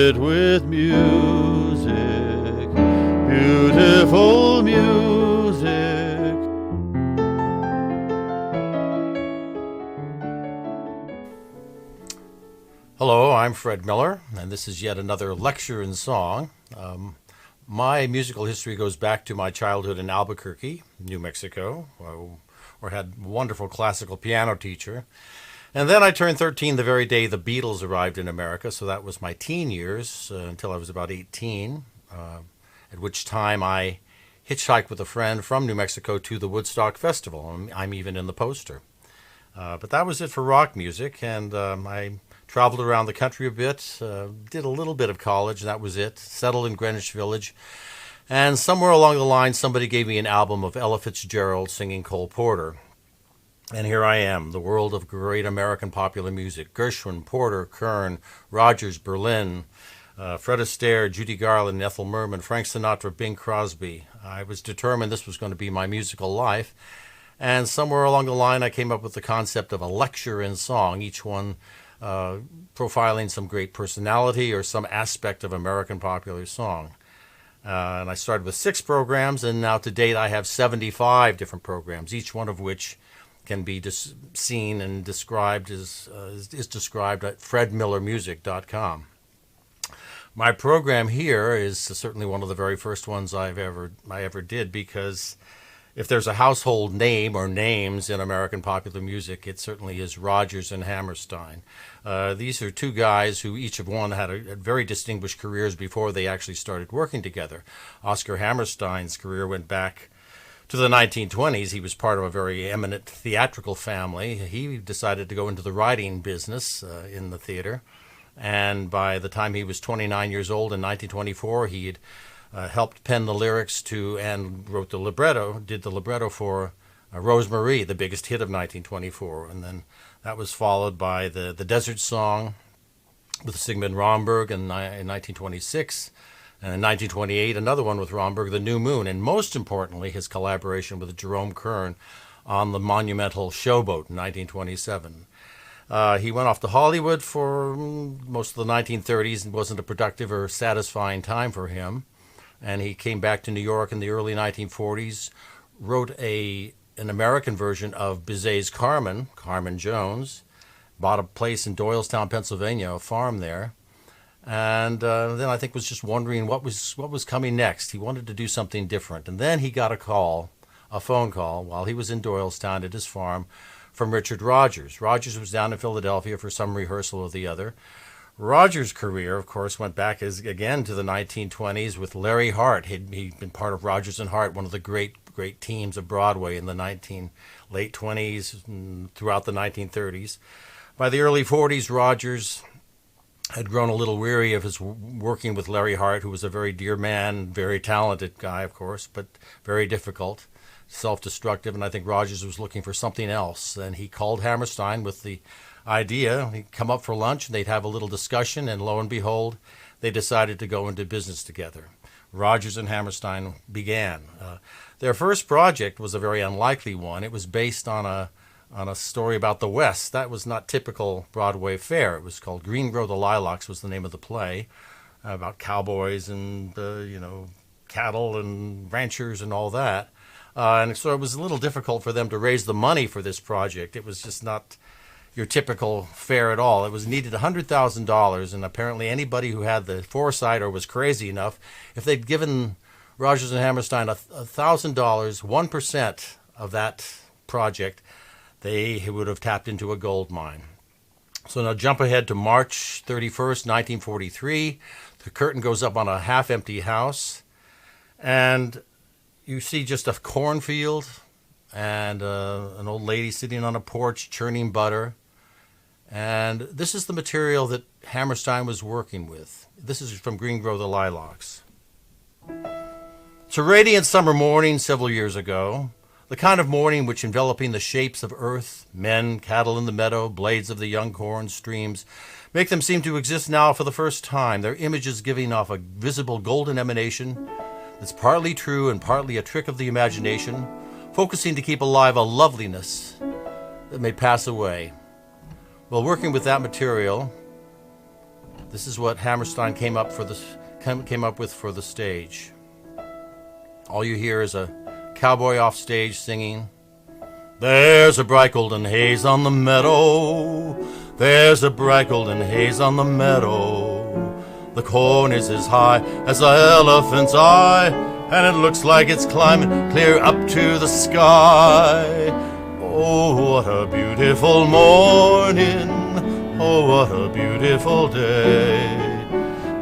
it with music, beautiful music. Hello, I'm Fred Miller, and this is yet another lecture in song. My musical history goes back to my childhood in Albuquerque, New Mexico, where I had a wonderful classical piano teacher. And then I turned 13 the very day the Beatles arrived in America, so that was my teen years until I was about 18, at which time I hitchhiked with a friend from New Mexico to the Woodstock Festival. I'm even in the poster. But that was it for rock music, and I traveled around the country a bit, did a little bit of college, and that was it. Settled in Greenwich Village. And somewhere along the line, somebody gave me an album of Ella Fitzgerald singing Cole Porter. And here I am, the world of great American popular music. Gershwin, Porter, Kern, Rodgers, Berlin, Fred Astaire, Judy Garland, Ethel Merman, Frank Sinatra, Bing Crosby. I was determined this was going to be my musical life. And somewhere along the line, I came up with the concept of a lecture in song, each one profiling some great personality or some aspect of American popular song. And I started with 6 programs, and now to date I have 75 different programs, each one of which can be seen and described is described at fredmillermusic.com. My program here is certainly one of the very first ones I ever did, because if there's a household name or names in American popular music, it certainly is Rodgers and Hammerstein. These are two guys who each of one had very distinguished careers before they actually started working together. Oscar Hammerstein's career went back to the 1920s. He was part of a very eminent theatrical family. He decided to go into the writing business in the theater. And by the time he was 29 years old in 1924, he had helped pen the lyrics to and did the libretto for Rosemarie, the biggest hit of 1924. And then that was followed by the Desert Song with Sigmund Romberg in 1926. And in 1928, another one with Romberg, The New Moon. And most importantly, his collaboration with Jerome Kern on the monumental Showboat in 1927. He went off to Hollywood for most of the 1930s. It wasn't a productive or satisfying time for him. And he came back to New York in the early 1940s, wrote an American version of Bizet's Carmen Jones, bought a place in Doylestown, Pennsylvania, a farm there, and then I think was just wondering what was coming next. He wanted to do something different. And then he got a phone call, while he was in Doylestown at his farm from Richard Rodgers. Rodgers was down in Philadelphia for some rehearsal of the other. Rodgers' career, of course, went back again to the 1920s with Larry Hart. He'd been part of Rodgers and Hart, one of the great teams of Broadway in the late 20s and throughout the 1930s. By the early 40s, Rodgers had grown a little weary of his working with Larry Hart, who was a very dear man, very talented guy, of course, but very difficult, self-destructive, and I think Rodgers was looking for something else. And he called Hammerstein with the idea. He'd come up for lunch, and they'd have a little discussion, and lo and behold, they decided to go into business together. Rodgers and Hammerstein began. Their first project was a very unlikely one. It was based on a story about the West. That was not typical Broadway fare. It was called Green Grow the Lilacs was the name of the play, about cowboys and cattle and ranchers and all that. And so it was a little difficult for them to raise the money for this project. It was just not your typical fare at all. It was needed $100,000, and apparently anybody who had the foresight or was crazy enough, if they'd given Rodgers and Hammerstein $1,000, 1% of that project, they would have tapped into a gold mine. So now jump ahead to March 31st, 1943. The curtain goes up on a half-empty house, and you see just a cornfield and an old lady sitting on a porch churning butter. And this is the material that Hammerstein was working with. This is from Green Grow the Lilacs. It's a radiant summer morning several years ago, the kind of morning which, enveloping the shapes of earth, men, cattle in the meadow, blades of the young corn, streams, make them seem to exist now for the first time, their images giving off a visible golden emanation that's partly true and partly a trick of the imagination, focusing to keep alive a loveliness that may pass away. While working with that material, This is what Hammerstein came up with for the stage. All you hear is a cowboy off stage singing, "There's a bright golden haze on the meadow. There's a bright golden haze on the meadow. The corn is as high as an elephant's eye, and it looks like it's climbing clear up to the sky. Oh, what a beautiful morning. Oh, what a beautiful day.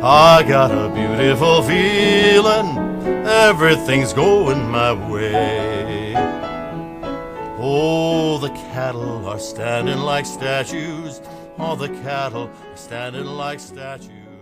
I got a beautiful feeling. Everything's going my way. Oh, the cattle are standing like statues. Oh, the cattle are standing like statues.